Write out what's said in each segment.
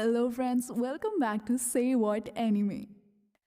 Hello friends, welcome back to Say What Anime।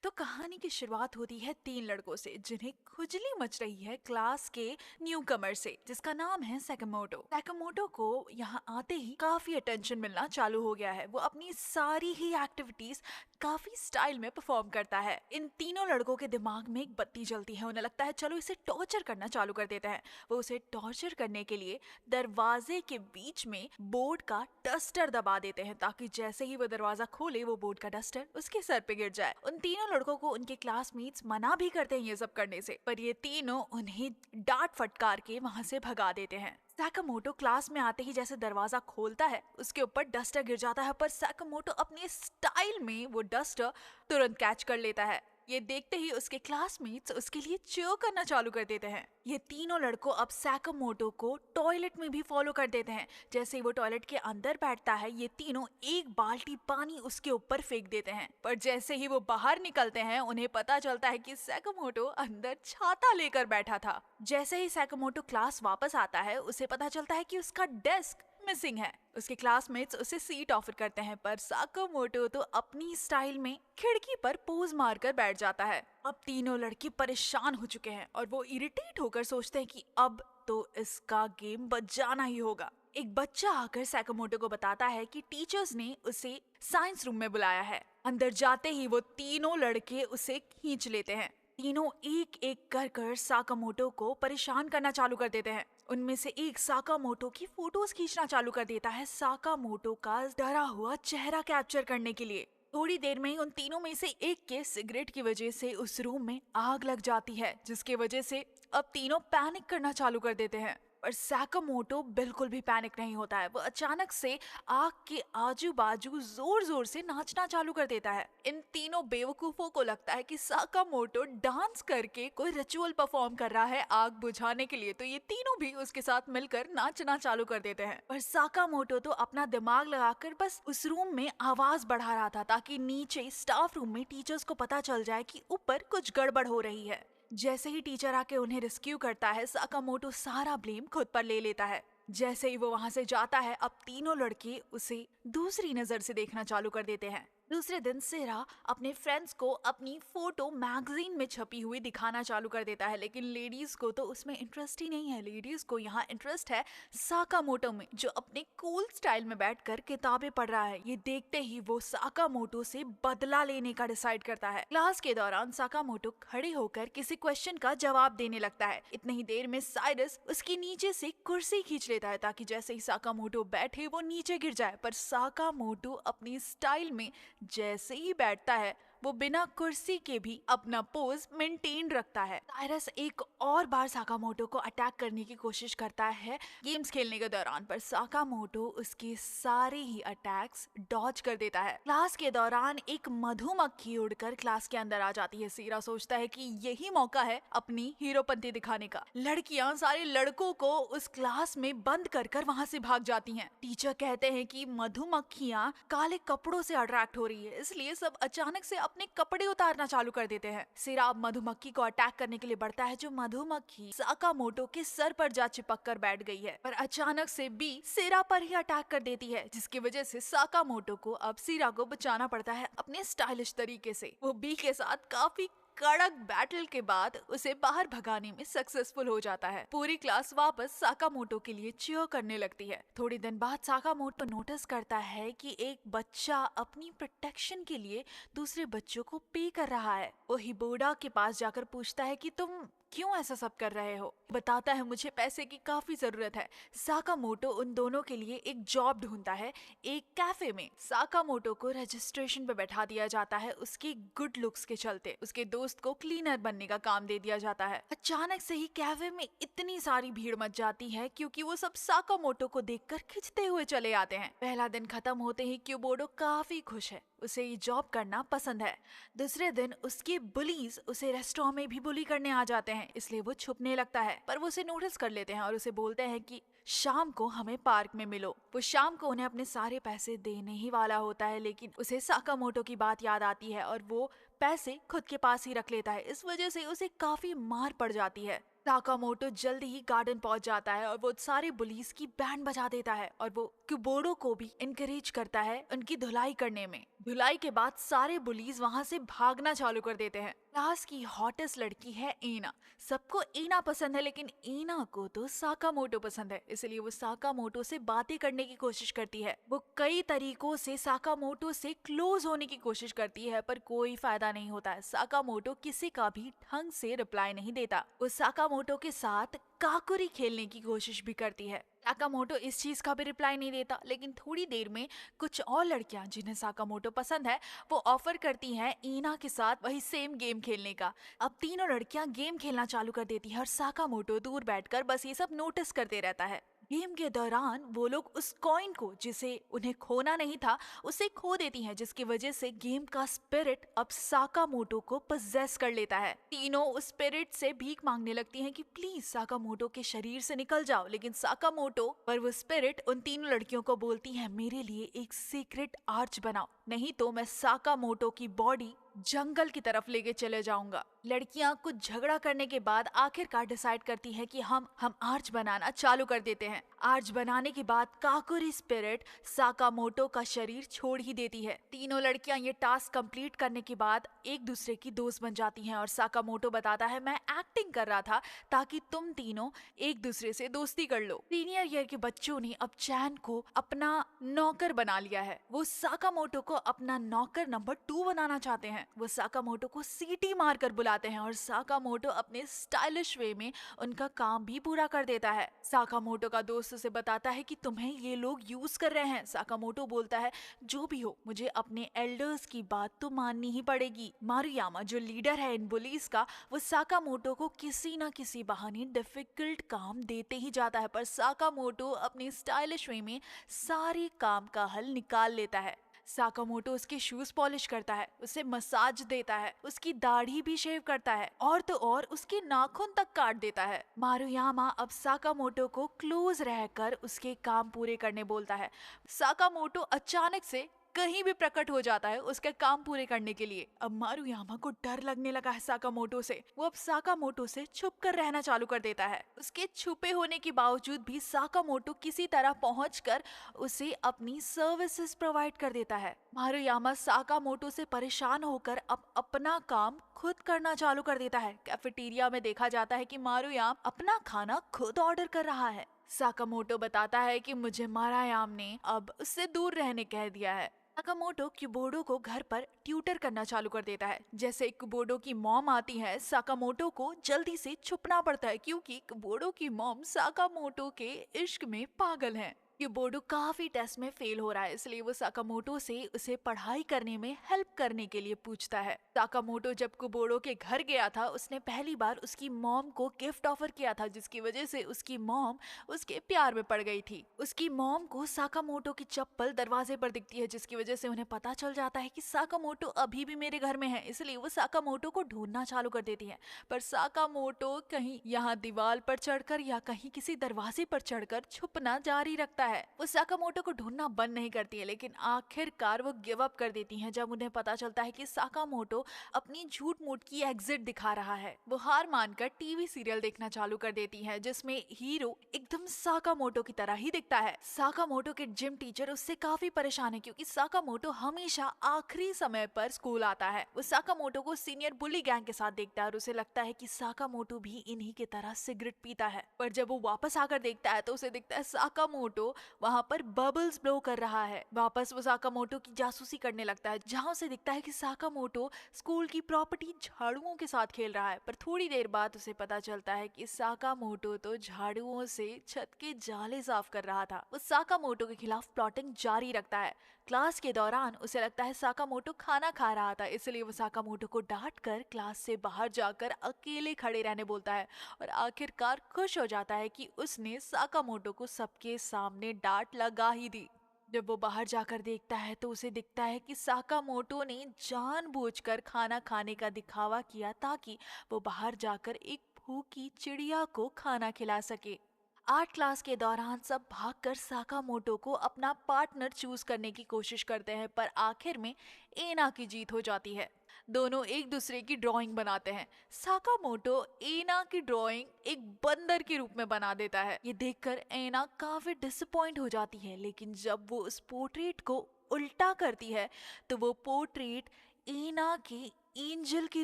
तो कहानी की शुरुआत होती है तीन लड़कों से जिन्हें खुजली मच रही है क्लास के न्यू कमर से, जिसका नाम है सैकामोटो। सैकामोटो को यहाँ आते ही काफी अटेंशन मिलना चालू हो गया है। वो अपनी सारी ही एक्टिविटीज काफी स्टाइल में परफॉर्म करता है। इन तीनों लड़कों के दिमाग में एक बत्ती जलती है। उन्हें लगता है चलो इसे टॉर्चर करना चालू कर देते हैं। वो उसे टॉर्चर करने के लिए दरवाजे के बीच में बोर्ड का डस्टर दबा देते हैं ताकि जैसे ही वो दरवाजा खोले वो बोर्ड का डस्टर उसके सर पे गिर जाए। उन तीनों लड़कों को उनके क्लासमेट्स मना भी करते हैं ये सब करने से, पर ये तीनों उन्हें डांट फटकार के वहां से भगा देते हैं। सैकामोटो क्लास में आते ही जैसे दरवाजा खोलता है उसके ऊपर डस्टर गिर जाता है, पर सैकामोटो अपने स्टाइल में वो डस्टर तुरंत कैच कर लेता है। ये देखते ही उसके क्लासमेट्स उसके लिए चीयर करना चालू कर देते हैं। ये तीनों लड़कों अब सैकामोटो को टॉयलेट में भी फॉलो कर देते हैं। जैसे ही वो टॉयलेट के अंदर बैठता है ये तीनों एक बाल्टी पानी उसके ऊपर फेंक देते हैं, पर जैसे ही वो बाहर निकलते हैं उन्हें पता चलता है कि सैकामोटो अंदर छाता लेकर बैठा था। जैसे ही सैकामोटो क्लास वापस आता है उसे पता चलता है कि उसका डेस्क मिसिंग है। उसके क्लासमेट्स उसे सीट ऑफर करते हैं, पर सैकामोटो तो अपनी स्टाइल में खिड़की पर पोज मारकर बैठ जाता है। अब तीनों लड़के परेशान हो चुके हैं और वो इरिटेट होकर सोचते हैं कि अब तो इसका गेम बच जाना ही होगा। एक बच्चा आकर सैकामोटो को बताता है कि टीचर्स ने उसे साइंस रूम में बुलाया है। अंदर जाते ही वो तीनों लड़के उसे खींच लेते हैं। तीनों एक एक कर सैकामोटो को परेशान करना चालू कर देते हैं। उनमें से एक सैकामोटो की फोटोज खींचना चालू कर देता है सैकामोटो का डरा हुआ चेहरा कैप्चर करने के लिए। थोड़ी देर में ही उन तीनों में से एक के सिगरेट की वजह से उस रूम में आग लग जाती है, जिसकी वजह से अब तीनों पैनिक करना चालू कर देते हैं। पर सैकामोटो बिल्कुल भी पैनिक नहीं होता है। वो अचानक से आग के आजू बाजू जोर जोर से नाचना चालू कर देता है। इन तीनों बेवकूफों को लगता है कि सैकामोटो डांस करके कोई रिचुअल परफॉर्म कर रहा है आग बुझाने के लिए, तो ये तीनों भी उसके साथ मिलकर नाचना चालू कर देते हैं। पर सैकामोटो तो अपना दिमाग लगाकर बस उस रूम में आवाज बढ़ा रहा था ताकि नीचे स्टाफ रूम में टीचर्स को पता चल जाए कि ऊपर कुछ गड़बड़ हो रही है। जैसे ही टीचर आके उन्हें रेस्क्यू करता है सैकामोटो सारा ब्लेम खुद पर ले लेता है। जैसे ही वो वहां से जाता है अब तीनों लड़के उसे दूसरी नजर से देखना चालू कर देते हैं। दूसरे दिन सेरा अपने फ्रेंड्स को अपनी फोटो मैगजीन में छपी हुई दिखाना चालू कर देता है, लेकिन लेडीज को तो उसमें इंटरेस्ट ही नहीं है। लेडीज को यहाँ इंटरेस्ट है सैकामोटो में, जो अपने कूल स्टाइल में बैठकर किताबें पढ़ रहा है। ये देखते ही वो सैकामोटो से बदला लेने का डिसाइड करता है। क्लास के दौरान सैकामोटो खड़े होकर किसी क्वेश्चन का जवाब देने लगता है। इतनी ही देर में साइरस उसकी नीचे से कुर्सी खींच लेता है ताकि जैसे ही सैकामोटो बैठे वो नीचे गिर जाए, पर सैकामोटो अपनी स्टाइल में जैसे ही बैठता है वो बिना कुर्सी के भी अपना पोज मेंटेन रखता है। साइरस एक और बार सैकामोटो को अटैक करने की कोशिश करता है गेम्स खेलने के दौरान, पर सैकामोटो उसके सारे ही अटैक्स डॉज कर देता है। क्लास के दौरान एक मधुमक्खी उड़कर क्लास के अंदर आ जाती है। सीरा सोचता है कि यही मौका है अपनी हीरोपंती दिखाने का। लड़कियां सारे लड़कों को उस क्लास में बंद कर वहां से भाग जाती हैं। टीचर कहते हैं कि मधुमक्खियां काले कपड़ों से अट्रैक्ट हो रही है, इसलिए सब अचानक से अपने कपड़े उतारना चालू कर देते हैं। सिरा अब मधुमक्खी को अटैक करने के लिए बढ़ता है, जो मधुमक्खी सैकामोटो के सर पर जा चिपक कर बैठ गई है, पर अचानक से बी सिरा पर ही अटैक कर देती है, जिसकी वजह से सैकामोटो को अब सिरा को बचाना पड़ता है अपने स्टाइलिश तरीके से। वो बी के साथ काफी कड़क बैटल के बाद उसे बाहर भगाने में सक्सेसफुल हो जाता है। पूरी क्लास वापस सैकामोटो के लिए चीयर करने लगती है। थोड़ी दिन बाद सैकामोटो नोटिस करता है कि एक बच्चा अपनी प्रोटेक्शन के लिए दूसरे बच्चों को पे कर रहा है। वो हिबोडा के पास जाकर पूछता है कि तुम क्यों ऐसा सब कर रहे हो? बताता है मुझे पैसे की काफी जरूरत है। सैकामोटो उन दोनों के लिए एक जॉब ढूंढता है एक कैफे में। सैकामोटो को रजिस्ट्रेशन पे बैठा दिया जाता है उसके गुड लुक्स के चलते। उसके दोस्त को क्लीनर बनने का काम दे दिया जाता है। अचानक से ही कैफे में इतनी सारी भीड़ मच जाती है क्योंकि वो सब सैकामोटो को देखकर खिंचते हुए चले आते हैं। पहला दिन खत्म होते ही क्यूबोडो काफी खुश है, उसे ये जॉब करना पसंद है। दूसरे दिन उसके बुलीज उसे रेस्टोरेंट में भी बुली करने आ जाते हैं, इसलिए वो छुपने लगता है, पर वो उसे नोटिस कर लेते हैं और उसे बोलते हैं कि शाम को हमें पार्क में मिलो। वो शाम को उन्हें अपने सारे पैसे देने ही वाला होता है, लेकिन उसे सैकामोटो की बात याद आती है और वो पैसे खुद के पास ही रख लेता है। इस वजह से उसे काफी मार पड़ जाती है। सैकामोटो जल्दी ही गार्डन पहुंच जाता है और वो सारे बुलीज की बैंड बजा देता है और वो कुबोडो को भी इनकरेज करता है उनकी धुलाई करने में। धुलाई के बाद सारे बुलीज वहाँ से भागना चालू कर देते हैं। क्लास की हॉटेस्ट लड़की है एना। सबको एना पसंद है, लेकिन एना को तो साकामोटो पसंद है, इसलिए वो साकामोटो से बातें करने की कोशिश करती है। वो कई तरीकों से साकामोटो से क्लोज होने की कोशिश करती है, पर कोई फायदा नहीं होता है। साकामोटो किसी का भी ढंग से रिप्लाई नहीं देता। वो साकामोटो के साथ काकुरी खेलने की कोशिश भी करती है। साकामोटो इस चीज का भी रिप्लाई नहीं देता, लेकिन थोड़ी देर में कुछ और लड़कियां जिन्हें साकामोटो पसंद है वो ऑफर करती हैं ईना के साथ वही सेम गेम खेलने का। अब तीनों लड़कियां गेम खेलना चालू कर देती है और साकामोटो दूर बैठकर बस ये सब नोटिस करते रहता है। गेम के दौरान वो लोग उस कॉइन को जिसे उन्हें खोना नहीं था उसे खो देती हैं, जिसकी वजह से गेम का स्पिरिट अब साकामोटो को पजेस कर लेता है। तीनों उस स्पिरिट से भीख मांगने लगती हैं कि प्लीज साकामोटो के शरीर से निकल जाओ, लेकिन साकामोटो पर वो स्पिरिट उन तीनों लड़कियों को बोलती है मेरे लिए एक सीक्रेट आर्च बनाओ, नहीं तो मैं साकामोटो की बॉडी जंगल की तरफ लेके चले जाऊंगा। लड़कियां कुछ झगड़ा करने के बाद आखिरकार डिसाइड करती है कि हम आर्च बनाना चालू कर देते हैं। आर्च बनाने के बाद काकुरी स्पिरिट साकामोटो का शरीर छोड़ ही देती है। तीनों लड़कियां ये टास्क कंप्लीट करने के बाद एक दूसरे की दोस्त बन जाती हैं और साकामोटो बताता है मैं एक्टिंग कर रहा था ताकि तुम तीनों एक दूसरे से दोस्ती कर लो। सीनियर ईयर के बच्चों ने अब चैन को अपना नौकर बना लिया है। वो साकामोटो को अपना नौकर नंबर 2 बनाना चाहते हैं। वो साकामोटो को सीटी मारकर बुलाते हैं और साकामोटो अपने स्टाइलिश वे में उनका काम भी पूरा कर देता है। साकामोटो का दोस्त उसे बताता है कि तुम्हें ये लोग यूज कर रहे हैं। साकामोटो बोलता है जो भी हो मुझे अपने एल्डर्स की बात तो माननी ही पड़ेगी। मारुयामा जो लीडर है इन बुलीज का, वो साकामोटो को किसी न किसी बहाने डिफिकल्ट काम देते ही जाता है, पर साकामोटो अपनी स्टाइलिश वे में सारे काम का हल निकाल लेता है। साकामोटो उसके शूज पॉलिश करता है, उसे मसाज देता है, उसकी दाढ़ी भी शेव करता है और तो और उसके नाखून तक काट देता है। मारुयामा अब साकामोटो को क्लोज रहकर उसके काम पूरे करने बोलता है। साकामोटो अचानक से कहीं भी प्रकट हो जाता है उसके काम पूरे करने के लिए। अब मारुयामा को डर लगने लगा है साकामोटो से। वो अब साकामोटो से छुप कर रहना चालू कर देता है। उसके छुपे होने के बावजूद भी साकामोटो किसी तरह पहुंचकर उसे अपनी सर्विसेज प्रोवाइड कर देता है। मारुयामा साकामोटो से परेशान होकर अब अपना काम खुद करना चालू कर देता है। कैफेटेरिया में देखा जाता है कि मारुयामा अपना खाना खुद ऑर्डर कर रहा है। साकामोटो बताता है कि मुझे मारुयामा ने अब उससे दूर रहने कह दिया है। साकामोटो कुबोडो को घर पर ट्यूटर करना चालू कर देता है। जैसे कुबोडो की मॉम आती है, साकामोटो को जल्दी से छुपना पड़ता है क्योंकि कुबोडो की मॉम साकामोटो के इश्क में पागल है। कुबोडो काफी टेस्ट में फेल हो रहा है, इसलिए वो साकामोटो से उसे पढ़ाई करने में हेल्प करने के लिए पूछता है। साकामोटो जब कुबोडो के घर गया था उसने पहली बार उसकी मॉम को गिफ्ट ऑफर किया था, जिसकी वजह से उसकी मॉम उसके प्यार में पड़ गई थी। उसकी मॉम को साकामोटो की चप्पल दरवाजे पर दिखती है, जिसकी वजह से उन्हें पता चल जाता है कि साकामोटो अभी भी मेरे घर में है, इसलिए वो साकामोटो को ढूंढना चालू कर देती है। पर साकामोटो कहीं यहाँ दीवार पर चढ़कर या कहीं किसी दरवाजे पर चढ़कर छुपना जारी रखता है। वो साकामोटो को ढूंढना बंद नहीं करती है, लेकिन आखिरकार वो गिव अप कर देती हैं जब उन्हें पता चलता है कि साकामोटो अपनी झूठ मूठ की एग्जिट दिखा रहा है। वो हार मानकर टीवी सीरियल देखना चालू कर देती है, जिसमें हीरो एकदम साकामोटो की तरह ही दिखता है। साकामोटो के जिम टीचर उससे काफी परेशान है क्योंकि साकामोटो हमेशा आखिरी समय पर स्कूल आता है। वो साकामोटो को सीनियर बुली गैंग के साथ देखता है और उसे लगता है कि साकामोटो भी इन्हीं की तरह सिगरेट पीता है। पर जब वो वापस आकर देखता है तो उसे दिखता है साकामोटो वहाँ पर बबल्स ब्लो कर रहा है। वापस वो साकामोटो की जासूसी करने लगता है, जहाँ उसे दिखता है कि साकामोटो स्कूल की प्रॉपर्टी झाड़ुओं के साथ खेल रहा है। पर थोड़ी देर बाद उसे पता चलता है कि साकामोटो तो झाड़ुओं से छत के जाले साफ कर रहा था। वो साकामोटो के खिलाफ प्लॉटिंग जारी रखता है। क्लास के दौरान उसे लगता है साकामोटो खाना खा रहा था, इसलिए वो साकामोटो को डांट कर क्लास से बाहर जाकर अकेले खड़े रहने बोलता है और आखिरकार खुश हो जाता है कि उसने साकामोटो को सबके सामने डांट लगा ही दी। जब वो बाहर जाकर देखता है तो उसे दिखता है कि साकामोटो ने जानबूझकर खाना खाने का दिखावा किया ताकि वो बाहर जाकर एक भूखी चिड़िया को खाना खिला सके। आर्ट क्लास के दौरान सब भागकर साकामोटो को अपना पार्टनर चूज करने की कोशिश करते हैं, पर आखिर में एना की जीत हो जाती है। दोनों एक दूसरे की ड्राइंग बनाते हैं। साकामोटो एना की ड्राइंग एक बंदर के रूप में बना देता है। ये देखकर एना काफी डिसअपॉइंट हो जाती है, लेकिन जब वो उस पोर्ट्रेट को उल्टा करती है तो वो पोर्ट्रेट एना के एंजल के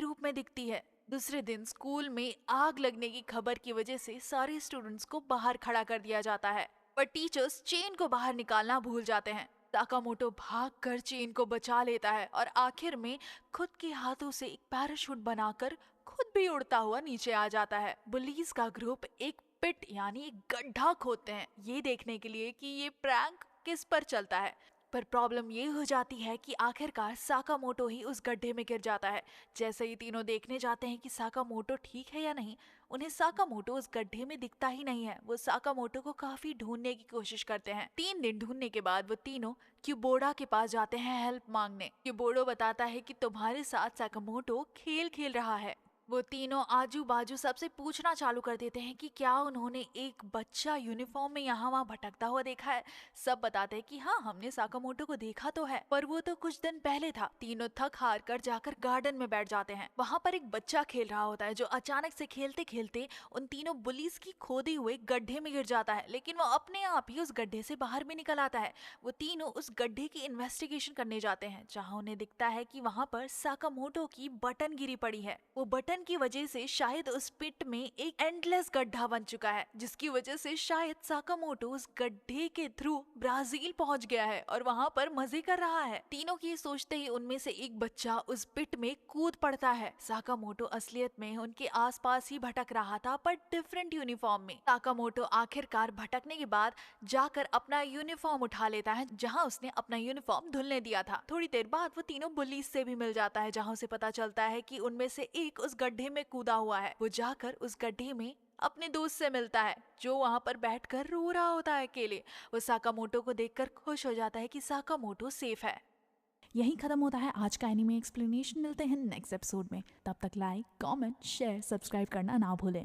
रूप में दिखती है। दूसरे दिन स्कूल में आग लगने की खबर की वजह से सारे स्टूडेंट्स को बाहर खड़ा कर दिया जाता है, पर टीचर्स चेन को बाहर निकालना भूल जाते हैं। साकामोटो भागकर चेन को बचा लेता है और आखिर में खुद के हाथों से एक पैराशूट बनाकर खुद भी उड़ता हुआ नीचे आ जाता है। पुलिस का ग्रुप एक पिट यानी एक गड्ढा खोदते हैं, ये देखने के लिए कि ये प्रैंक किस पर चलता है। पर प्रॉब्लम ये हो जाती है कि आखिरकार साकामोटो ही उस गड्ढे में गिर जाता है। जैसे ही तीनों देखने जाते हैं कि साकामोटो ठीक है या नहीं, उन्हें साकामोटो उस गड्ढे में दिखता ही नहीं है। वो साकामोटो को काफी ढूंढने की कोशिश करते हैं। 3 दिन ढूंढने के बाद वो तीनों क्यूबोडा के पास जाते हैं हेल्प मांगने। क्यूबोडो बताता है कि तुम्हारे साथ साकामोटो खेल खेल रहा है। वो तीनों आजू बाजू सबसे पूछना चालू कर देते हैं कि क्या उन्होंने एक बच्चा यूनिफॉर्म में यहाँ वहाँ भटकता हुआ देखा है। सब बताते हैं कि हाँ, हमने साकामोटो को देखा तो है, पर वो तो कुछ दिन पहले था। तीनों थक हार कर जाकर गार्डन में बैठ जाते हैं। वहाँ पर एक बच्चा खेल रहा होता है जो अचानक से खेलते खेलते उन तीनों पुलिस की खोदे हुए गड्ढे में गिर जाता है, लेकिन वो अपने आप ही उस गड्ढे से बाहर भी निकल आता है। वो तीनों उस गड्ढे की इन्वेस्टिगेशन करने जाते हैं, जहाँ उन्हें दिखता है कि वहाँ पर साकामोटो की बटन गिरी पड़ी है। वो बटन की वजह से शायद उस पिट में एक एंडलेस गड्ढा बन चुका है, जिसकी वजह से शायद साकामोटो उस गड्ढे के थ्रू ब्राजील पहुंच गया है और वहां पर मजे कर रहा है। तीनों की सोचते ही उनमें से एक बच्चा उस पिट में कूद पड़ता है। साकामोटो असलियत में उनके आसपास ही भटक रहा था, पर डिफरेंट यूनिफॉर्म में। साकामोटो आखिरकार भटकने के बाद जाकर अपना यूनिफॉर्म उठा लेता है, जहां उसने अपना यूनिफॉर्म धुलने दिया था। थोड़ी देर बाद वो तीनों पुलिस से भी मिल जाता है, जहां उसे पता चलता है कि उनमें से एक उस गड्ढे में कूदा हुआ है। वो जाकर उस गड्ढे में अपने दोस्त से मिलता है, जो वहां पर बैठकर रो रहा होता है अकेले। वो साकामोटो को देखकर खुश हो जाता है कि साकामोटो सेफ है। यहीं खत्म होता है आज का एनीमे एक्सप्लेनेशन। मिलते हैं नेक्स्ट एपिसोड में। तब तक लाइक, कमेंट, शेयर, सब्सक्राइब करना ना भूलें।